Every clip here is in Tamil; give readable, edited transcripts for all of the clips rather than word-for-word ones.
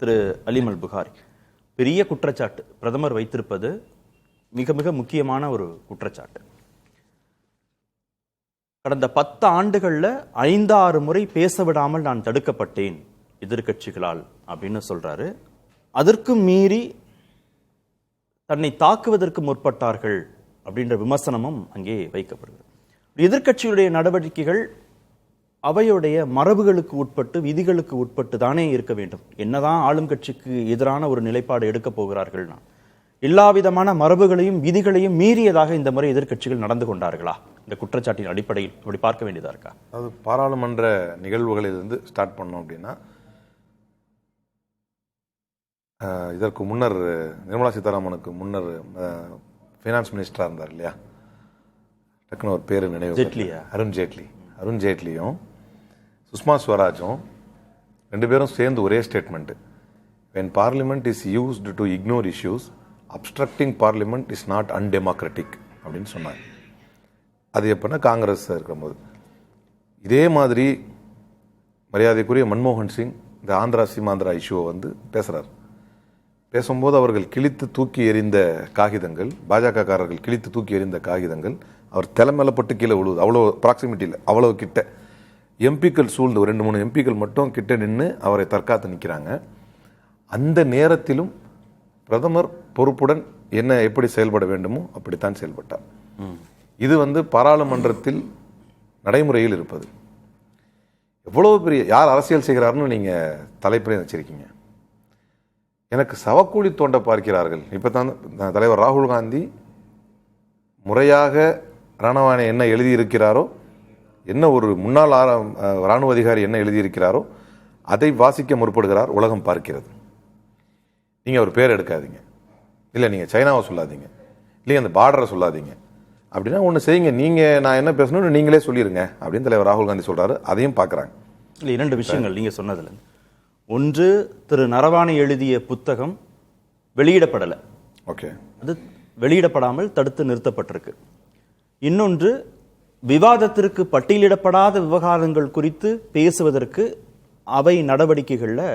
திரு அலிம் அல் புகாரி, பெரிய குற்றச்சாட்டு பிரதமர் வைத்திருப்பது, மிக மிக முக்கியமான ஒரு குற்றச்சாட்டு. கடந்த 10 ஆண்டுகள்ல 5-6 முறை பேச விடாமல் நான் தடுக்கப்பட்டேன் எதிர்கட்சிகளால் அப்படின்னு சொல்றாரு. அதற்கு மீறி தன்னை தாக்குவதற்கு முற்பட்டார்கள் அப்படின்ற விமர்சனமும் அங்கே வைக்கப்படுகிறது. எதிர்கட்சியுடைய நடவடிக்கைகள் அவையுடைய மரபுகளுக்கு உட்பட்டு, விதிகளுக்கு உட்பட்டு தானே இருக்க வேண்டும். என்னதான் ஆளும் கட்சிக்கு எதிரான ஒரு நிலைப்பாடு எடுக்க போகிறார்கள்னா, எல்லா விதமான மரபுகளையும் விதிகளையும் மீறியதாக இந்த முறை எதிர்கட்சிகள் நடந்து கொண்டார்களா? இந்த குற்றச்சாட்டின் அடிப்படையில் அப்படி பார்க்க வேண்டியதா இருக்கா? அது பாராளுமன்ற நிகழ்வுகளிலிருந்து ஸ்டார்ட் பண்ணோம் அப்படின்னா, இதற்கு முன்னர் நிர்மலா சீதாராமனுக்கு முன்னர் ஃபைனான்ஸ் மினிஸ்டராக இருந்தார் இல்லையா, டக்குன்னு ஒரு பேர் நினைவு, அருண் ஜேட்லியும் சுஷ்மா ஸ்வராஜும் 2 பேரும் சேர்ந்து ஒரே statement, when parliament is used to ignore issues, obstructing parliament is not undemocratic அப்படின்னு சொன்னாங்க. அது எப்படின்னா காங்கிரஸ் இருக்கும்போது. இதே மாதிரி மரியாதைக்குரிய மன்மோகன் சிங் இந்த ஆந்திரா சீமாந்திரா இஷ்யூவை வந்து பேசுகிறார். பேசும்போது அவர்கள் கிழித்து தூக்கி எறிந்த காகிதங்கள், பாஜக காரர்கள் கிழித்து தூக்கி எறிந்த காகிதங்கள் அவர் தலைமையில பட்டு கீழே விழுவுது. அவ்வளோ ப்ராக்சிமிட்டியில், அவ்வளோ கிட்ட எம்பிக்கள் சூழ்ந்து, 2-3 எம்பிக்கள் மட்டும் கிட்ட நின்று அவரை தற்காத்து நிற்கிறாங்க. அந்த நேரத்திலும் பிரதமர் பொறுப்புடன் என்ன எப்படி செயல்பட வேண்டுமோ அப்படித்தான் செயல்பட்டார். இது வந்து பாராளுமன்றத்தில் நடைமுறையில் இருப்பது. எவ்வளவு பெரிய யார் அரசியல் செய்கிறாருன்னு நீங்க தலைப்பிலே வச்சிருக்கீங்க. எனக்கு சவக்கூலி தோண்ட பார்க்கிறார்கள். இப்போ தான் தலைவர் ராகுல் காந்தி முறையாக ரணவானை என்ன எழுதியிருக்கிறாரோ, என்ன ஒரு முன்னாள் இராணுவ அதிகாரி என்ன எழுதியிருக்கிறாரோ அதை வாசிக்க முற்படுகிறார். உலகம் பார்க்கிறது. நீங்கள் ஒரு பேர் எடுக்காதீங்க, இல்லை நீங்கள் சைனாவை சொல்லாதீங்க, இல்லை அந்த பார்டரை சொல்லாதீங்க. அப்படின்னா ஒன்று செய்யுங்க, நீங்கள் நான் என்ன பேசணும்னு நீங்களே சொல்லிடுங்க அப்படின்னு தலைவர் ராகுல் காந்தி சொல்கிறாரு. அதையும் பார்க்குறாங்க. இல்லை, 2 விஷயங்கள் நீங்கள் சொன்னதில். ஒன்று, திரு நரவானே எழுதிய புத்தகம் வெளியிடப்படலை. ஓகே, அது வெளியிடப்படாமல் தடுத்து நிறுத்தப்பட்டிருக்கு. இன்னொன்று, விவாதத்திற்கு பட்டியலிடப்படாத விவகாரங்கள் குறித்து பேசுவதற்கு அவை நடவடிக்கைகளில்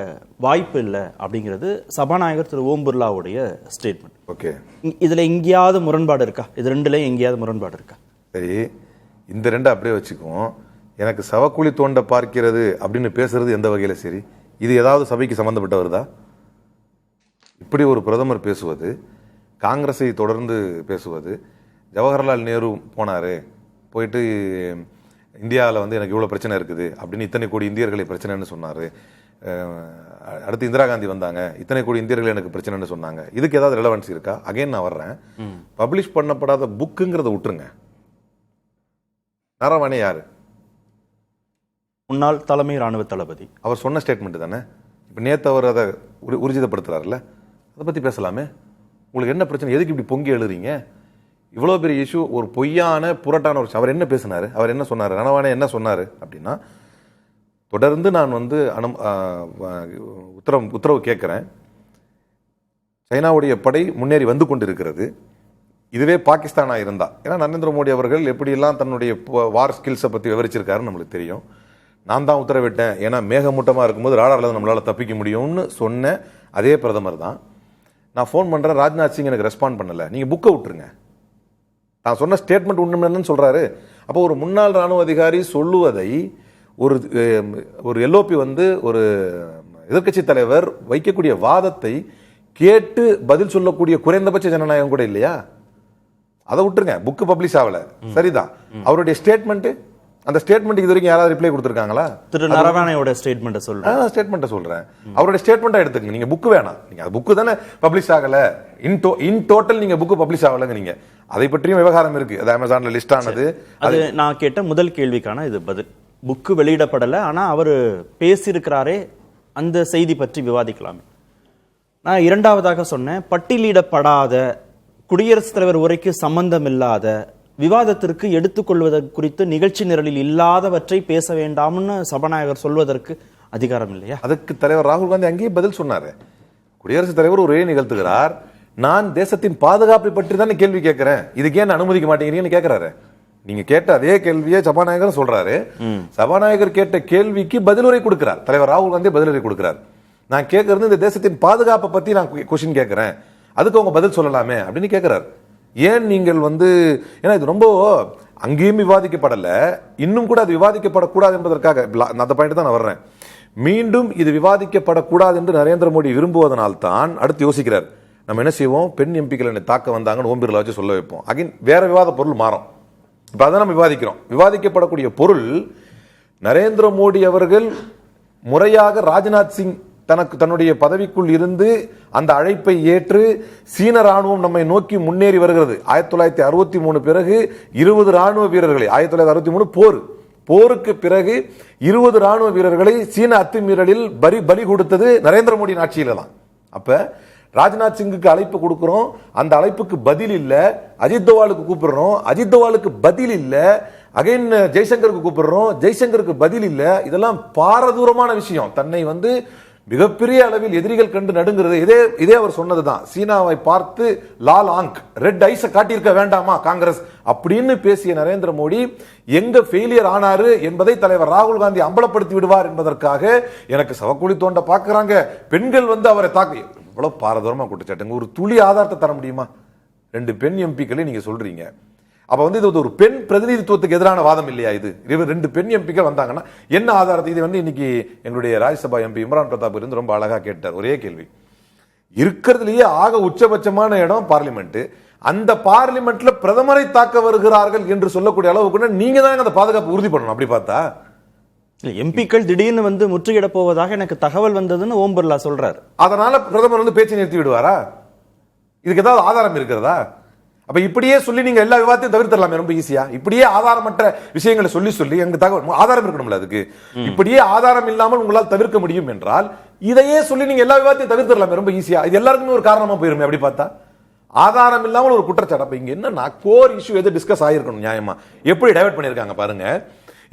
வாய்ப்பு இல்லை அப்படிங்கிறது சபாநாயகர் திரு ஓம் பிர்லாவுடைய ஸ்டேட்மெண்ட். ஓகே, இதில் எங்கேயாவது முரண்பாடு இருக்கா? இது 2ல எங்கேயாவது முரண்பாடு இருக்கா? சரி, இந்த 2 அப்படியே வச்சுக்குவோம். எனக்கு சவக்குழி தோண்ட பார்க்கிறது அப்படின்னு பேசுறது எந்த வகையில் சரி? இது ஏதாவது சபைக்கு சம்பந்தப்பட்ட வருதா? இப்படி ஒரு பிரதமர் பேசுவது, காங்கிரஸை தொடர்ந்து பேசுவது, ஜவஹர்லால் நேரு போனார், போயிட்டு இந்தியாவில் வந்து எனக்கு இவ்வளோ பிரச்சனை இருக்குது அப்படின்னு இத்தனை கோடி இந்தியர்களை பிரச்சனைன்னு சொன்னார். அடுத்து இந்திரா காந்தி வந்தாங்க, இத்தனை கோடி இந்தியர்கள் எனக்கு பிரச்சனைன்னு சொன்னாங்க. இதுக்கு ஏதாவது ரெலவன்ஸ் இருக்கா? அகைன் நான் வர்றேன், பப்ளிஷ் பண்ணப்படாத புக்குங்கிறத விட்டுருங்க. நரவானே யாரு? முன்னாள் தலைமை ராணுவ தளபதி. அவர் சொன்ன ஸ்டேட்மெண்ட் தானே. இப்போ நேற்று அவர் அதை உறுதிப்படுத்துறாருல்ல, அதை பற்றி பேசலாமே. உங்களுக்கு என்ன பிரச்சனை? எதுக்கு இப்படி பொங்கி எழுதுறீங்க? இவ்வளோ பெரிய இஷ்யூ, ஒரு பொய்யான புரட்டான ஒரு அவர் என்ன பேசினார், அவர் என்ன சொன்னார், ரணவானே என்ன சொன்னார் அப்படின்னா, தொடர்ந்து நான் வந்து உத்தரவு கேட்குறேன், சைனாவுடைய படை முன்னேறி வந்து கொண்டிருக்கிறது. இதுவே பாகிஸ்தானாக இருந்தா, ஏன்னா நரேந்திர மோடி அவர்கள் எப்படியெல்லாம் தன்னுடைய வார் ஸ்கில்ஸை பற்றி விவரிச்சிருக்காருன்னு நம்மளுக்கு தெரியும். நான் தான் உத்தரவிட்டேன், ஏன்னா மேகமூட்டமாக இருக்கும்போது ராடாரில் நம்மளால் தப்பிக்க முடியும்னு சொன்ன அதே பிரதமர் தான். நான் ஃபோன் பண்ணுறேன், ராஜ்நாத் சிங் எனக்கு ரெஸ்பாண்ட் பண்ணலை, நீங்கள் புக்கை விட்டுருங்க, நான் சொன்ன ஸ்டேட்மெண்ட் உண்மைன்னு சொல்கிறாரு. அப்போ ஒரு முன்னாள் ராணுவ அதிகாரி சொல்லுவதை ஒரு எல்ஓபி வந்து ஒரு எதிர்கட்சி தலைவர் வைக்கக்கூடிய வாதத்தை கேட்டு பதில் சொல்லக்கூடிய குறைந்தபட்ச ஜனநாயகம் கூட இல்லையா? அதை விட்டுருங்க, புக்கு பப்ளிஷ் ஆகல, சரிதான். அவருடைய ஸ்டேட்மெண்ட், அந்த ஸ்டேட்மெண்ட்டுக்கு இது வரைக்கும் யாராவது ரிப்ளை கொடுத்துருக்காங்களா? திரு நரவானேயோட ஸ்டேட்மெண்ட்டை சொல்றேன். அவருடைய ஸ்டேட்மெண்ட்டை எடுத்துக்கங்க. நீங்க புக்கு வேணாம், நீங்க அது புக்கு தானே பப்ளிஷ் ஆகல, இன் டோட்டல் நீங்க புக்கு பப்ளிஷ் ஆகலங்க. நீங்க அதை பற்றியும் விவகாரம் இருக்கு, அது அமேசான்ல லிஸ்ட் ஆனது. அது நான் கேட்ட முதல் கேள்விக்கான இது பதில். புக்கு வெளியிடப்படலை, ஆனா அவர் பேசியிருக்கிறாரே, அந்த செய்தி பற்றி விவாதிக்கலாமே. நான் இரண்டாவதாக சொன்னேன், பட்டியலிடப்படாத, குடியரசுத் தலைவர் உரைக்கு சம்பந்தம் இல்லாத, விவாதத்திற்கு எடுத்துக்கொள்வதற்கு குறித்து நிகழ்ச்சி நிரலில் இல்லாதவற்றை பேச வேண்டாம்னு சபாநாயகர் சொல்வதற்கு அதிகாரம் இல்லையா? அதுக்கு தலைவர் ராகுல் காந்தி அங்கேயே பதில் சொன்னாரு. குடியரசுத் தலைவர் உரையை நிகழ்த்துகிறார், நான் தேசத்தின் பாதுகாப்பை பற்றி தான் கேள்வி கேட்கிறேன், இதுக்கு ஏன் அனுமதிக்க மாட்டேங்கிறீங்கன்னு கேட்கிறாரு. நீங்க கேட்ட அதே கேள்வியை சபாநாயகர் சொல்றாரு. சபாநாயகர் கேட்ட கேள்விக்கு பதிலுரை கொடுக்கிறார் தலைவர் ராகுல் காந்தி, பதிலுரை கொடுக்கிறார். நான் கேட்கறது இந்த தேசத்தின் பாதுகாப்பை பத்தி நான் கொஸ்டின் கேட்கிறேன், அதுக்கு அவங்க பதில் சொல்லலாமே அப்படின்னு கேட்கிறார். ஏன் நீங்கள் ஏன்னா இது ரொம்ப அங்கேயும் விவாதிக்கப்படல, இன்னும் கூட அது விவாதிக்கப்படக்கூடாது என்பதற்காக அந்த பாயிண்ட் தான் நான் வர்றேன். மீண்டும் இது விவாதிக்கப்படக்கூடாது என்று நரேந்திர மோடி விரும்புவதனால் தான் அடுத்து யோசிக்கிறார், நம்ம என்ன செய்வோம், பெண் எம்பிக்கள் என்னை தாக்க வந்தாங்கன்னு ஓம் பிர்லா வச்சு சொல்ல வைப்போம். அகைன் வேற விவாத பொருள் மாறும். இப்ப அதான் நம்ம விவாதிக்கிறோம். விவாதிக்கப்படக்கூடிய பொருள், நரேந்திர மோடி அவர்கள் முறையாக ராஜ்நாத் சிங் தன்னுடைய பதவிக்குள் இருந்து அந்த அழைப்பை ஏற்று சீன ராணுவம் நம்மை நோக்கி முன்னேறி வருகிறது. 1963 பிறகு 20 ராணுவ வீரர்களை, 1963 போருக்கு பிறகு 20 ராணுவ வீரர்களை சீன அத்துமீறலில் பலி கொடுத்தது நரேந்திர மோடி ஆட்சியில தான். அப்ப ராஜ்நாத் சிங்குக்கு அழைப்பு கொடுக்கிறோம், அந்த அழைப்புக்கு பதில் இல்ல. அஜித் தோவாலுக்கு கூப்பிடுறோம், அஜித் தோவாலுக்கு பதில் இல்ல. அகைன் ஜெய்சங்கருக்கு கூப்பிடுறோம், ஜெய்சங்கருக்கு பதில் இல்ல. இதெல்லாம் பாரதூரமான விஷயம். தன்னை மிகப்பெரிய அளவில் எதிரிகள் கண்டு நடுங்கிறது. இதே அவர் சொன்னதுதான். சீனாவை பார்த்து லால் ஆங்க், ரெட் ஐஸ காட்டியிருக்க வேண்டாமா காங்கிரஸ் அப்படின்னு பேசிய நரேந்திர மோடி எங்க ஃபெயிலியர் ஆனாரு என்பதை தலைவர் ராகுல் காந்தி அம்பலப்படுத்தி விடுவார் என்பதற்காக எனக்கு சவக்குழி தோண்ட பாக்குறாங்க, பெண்கள் அவரை தாக்க. இவ்வளவு பாரதூரமா குற்றச்சாட்டுங்க. ஒரு துளி ஆதாரத்தை தர முடியுமா? 2 பெண் எம்பிக்களை நீங்க சொல்றீங்க. அப்ப இது ஒரு பெண் பிரதிநிதித்துவத்துக்கு எதிரான வாதம் இல்லையா? இது 2 பெண் எம்பிக்கள் வந்தாங்கன்னா என்ன ஆதாரத்தை? இது இன்னைக்கு எங்களுடைய ராஜ்யசபா எம்பி இம்ரான் பிரதாப் இருந்து ரொம்ப அழகா கேட்டார். ஒரே கேள்வி, இருக்கிறதுலயே ஆக உச்சபட்சமான இடம் பார்லிமெண்ட், அந்த பார்லிமெண்ட்ல பிரதமரை தாக்க வருகிறார்கள் என்று சொல்லக்கூடிய அளவுக்கு நீங்க தான் அந்த பாதுகாப்பு உறுதி பண்ணணும். அப்படி பார்த்தா எம்பிக்கள் திடீர்னு முற்றுகிட போவதாக எனக்கு தகவல் வந்ததுன்னு ஓம் பிர்லா சொல்றாரு. அதனால பிரதமர் பேச்சு நிறுத்தி விடுவாரா? இதுக்கு ஏதாவது ஆதாரம் இருக்கிறதா? அப்ப இப்படியே சொல்லி நீங்க எல்லா விவாதத்தையும் தவிர்த்தரலாமே ரொம்ப ஈஸியா. இப்படியே ஆதாரமற்ற விஷயங்களை சொல்லி எங்க தகவல் ஆதாரம் இருக்கணும்ல. அதுக்கு இப்படியே ஆதாரம் இல்லாமல் உங்களால் தவிர்க்க முடியும் என்றால் இதையே சொல்லி நீங்க எல்லா விவாதத்தையும் தவிர்த்தரலாமே ரொம்ப ஈஸியா. இது எல்லாருக்குமே ஒரு காரணமா போயிருமே. அப்படி பார்த்தா ஆதாரம் இல்லாமல் ஒரு குற்றச்சாட்டு. அப்ப இங்க என்னன்னா கோர் இஷ்யூ எது டிஸ்கஸ் ஆயிருக்கணும் நியாயமா. எப்படி டைவர்ட் பண்ணிருக்காங்க பாருங்க.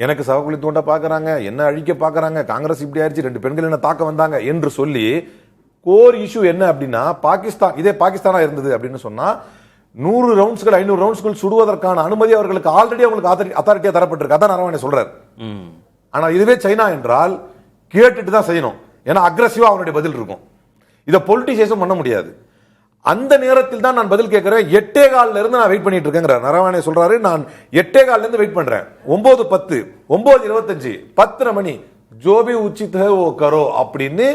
எனக்கு சவக்குழி தோண்ட பாக்குறாங்க, என்ன அழிக்க பாக்குறாங்க, காங்கிரஸ் இப்படி ஆயிடுச்சு, 2 பெண்கள் என்ன தாக்க வந்தாங்க என்று சொல்லி கோர் இஷ்யூ என்ன அப்படின்னா, பாகிஸ்தான் இதே பாகிஸ்தானா இருந்தது அப்படின்னு சொன்னா 100 ரவுண்ட்ஸ்கள் 500 ரவுண்ட்ஸ்கள் சுடுவதற்கான அனுமதி அவர்களுக்கு ஆல்ரெடி அவங்களுக்கு அத்தாரிட்டியா தரப்பட்டிருக்கு. அதான் நரவணே சொல்றாரு. ஆனா இதுவே சைனா என்றால் கேட்டுட்டு தான் செய்யணும். ஏன்னா அக்ரெசிவா அவனுடைய பதில் இருக்கும். இதை பொலிட்டிசைஸும் பண்ண முடியாது. அந்த நேரத்தில் தான் நான் பதில் கேட்கிறேன். 8:15 இருந்து நான் வெயிட் பண்ணிட்டு இருக்கேன். நரவணே சொல்றாரு நான் 8:15 இருந்து வெயிட் பண்றேன். 9:10 9:25 10 மணி ஜோபி உச்சித் ஹை வோ கரோ அப்படின்னு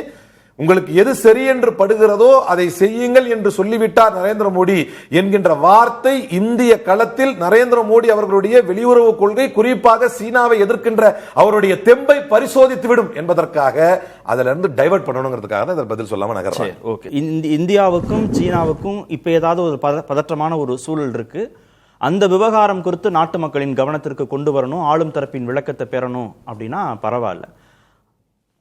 உங்களுக்கு எது சரி என்று படுகிறதோ அதை செய்யுங்கள் என்று சொல்லிவிட்டார் நரேந்திர மோடி என்கின்ற வார்த்தை இந்திய களத்தில் நரேந்திர மோடி அவர்களுடைய வெளியுறவு கொள்கை, குறிப்பாக சீனாவை எதிர்க்கின்ற அவருடைய தெம்பை பரிசோதித்துவிடும் என்பதற்காக அதுல இருந்து டைவர்ட் பண்ணணுங்கிறதுக்காக தான் பதில் சொல்லாம நகர்றேன். ஓகே, இந்தியாவுக்கும் சீனாவுக்கும் இப்ப ஏதாவது ஒரு பதற்றமான ஒரு சூழல் இருக்கு. அந்த விவகாரம் குறித்து நாட்டு மக்களின் கவனத்திற்கு கொண்டு வரணும், ஆளும் தரப்பின் விளக்கத்தை பெறணும் அப்படின்னா பரவாயில்ல.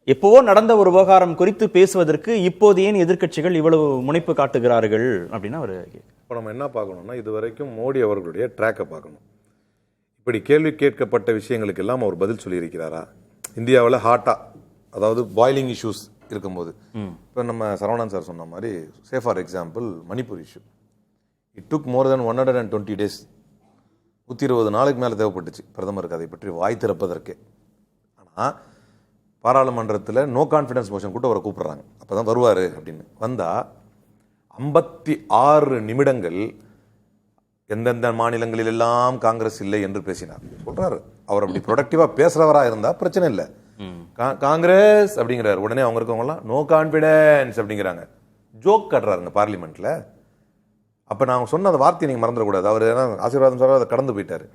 எப்போவோ நடந்த ஒரு விவகாரம் குறித்து பேசுவதற்கு இப்போது ஏன் எதிர்க்கட்சிகள் இவ்வளவு முனைப்பு காட்டுகிறார்கள் அப்படின்னா ஒரு இப்போ நம்ம என்ன பார்க்கணும்னா, இதுவரைக்கும் மோடி அவர்களுடைய ட்ராக்கை பார்க்கணும். இப்படி கேள்வி கேட்கப்பட்ட விஷயங்களுக்கு எல்லாம் அவர் பதில் சொல்லியிருக்கிறாரா? இந்தியாவில் ஹாட்டா, அதாவது பாய்லிங் இஷ்யூஸ் இருக்கும்போது, இப்போ நம்ம சரவணன் சார் சொன்ன மாதிரி, say for example Manipur issue, it took more then 120 days, 120 நாளுக்கு மேலே தேவைப்பட்டுச்சு பிரதமருக்கு அதை பற்றி வாய் திறப்பதற்கே. ஆனால் பாராளுமன்றத்தில் நோ கான்ஃபிடன்ஸ் மோஷன் கூட அவரை கூப்பிடுறாங்க. அப்போ தான் வருவார் அப்படின்னு வந்தால் 56 நிமிடங்கள் எந்தெந்த மாநிலங்களில் எல்லாம் காங்கிரஸ் இல்லை என்று பேசினார். சொல்றாரு, அவர் அப்படி ப்ரொடக்டிவாக பேசுகிறவராக இருந்தால் பிரச்சனை இல்லை. காங்கிரஸ் அப்படிங்கிறார், உடனே அவங்க இருக்கவங்கலாம் நோ கான்ஃபிடன்ஸ் அப்படிங்கிறாங்க. ஜோக் கட்டுறாருங்க பார்லிமெண்ட்டில். அப்போ நான் சொன்ன அந்த வார்த்தையை நீங்கள் மறந்துடக்கூடாது. அவர் ஆசீர்வாதம் சொல்ல அதை கடந்து போயிட்டார்.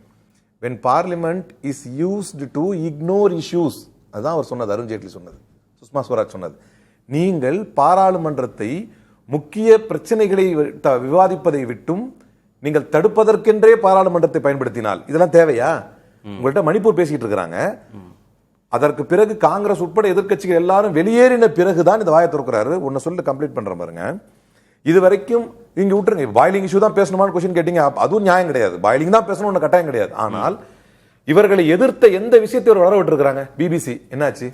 when parliament is used to ignore issues, அதுதான் அவர் சொன்னது, அருண்ஜேட்லி சொன்னது, சுஷ்மா ஸ்வராஜ் சொன்னது. நீங்கள் பாராளுமன்றத்தை முக்கிய பிரச்சனைகளை விவாதிப்பதை விட்டும் நீங்கள் தடுப்பதற்கென்றே பாராளுமன்றத்தை பயன்படுத்தினால் இதெல்லாம் தேவையா? உங்கள்கிட்ட மணிப்பூர் பேசிக்கிட்டு இருக்கிறாங்க. அதற்கு பிறகு காங்கிரஸ் உட்பட எதிர்க்கட்சிகள் எல்லாரும் வெளியேறின பிறகுதான் இந்த வாயை திறக்கிறாரு. ஒன்னு சொல்லி கம்ப்ளீட் பண்ற பாருங்க. இது வரைக்கும் இங்க விட்டுருங்க, பாய்லிங் இஷ்யூ தான் பேசணுமான்னு கொஸ்டின் கேட்டீங்க, அதுவும் நியாயம் கிடையாது. பாய்லிங் தான் பேசணும்னு கட்டாயம் கிடையாது. ஆனால் இவர்களை எதிர்த்த எந்த விஷயத்தை வர விட்டு இருக்கிறாங்க? பிபிசி என்னாச்சு?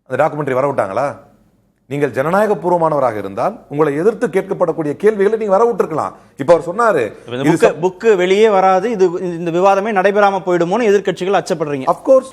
அந்த டாக்குமெண்ட்ரி வர விட்டாங்களா? நீங்கள் ஜனநாயக பூர்வமானவராக இருந்தால் உங்களை எதிர்த்து கேட்கப்படக்கூடிய கேள்விகளை நீங்க வர விட்டுருக்கலாம். இப்ப அவர் சொன்னாரு புக்கு வெளியே வராது, இது இந்த விவாதமே நடைபெறாம போயிடுமோன்னு எதிர்க்கட்சிகள் அச்சப்படுறீங்க. அப்கோர்ஸ்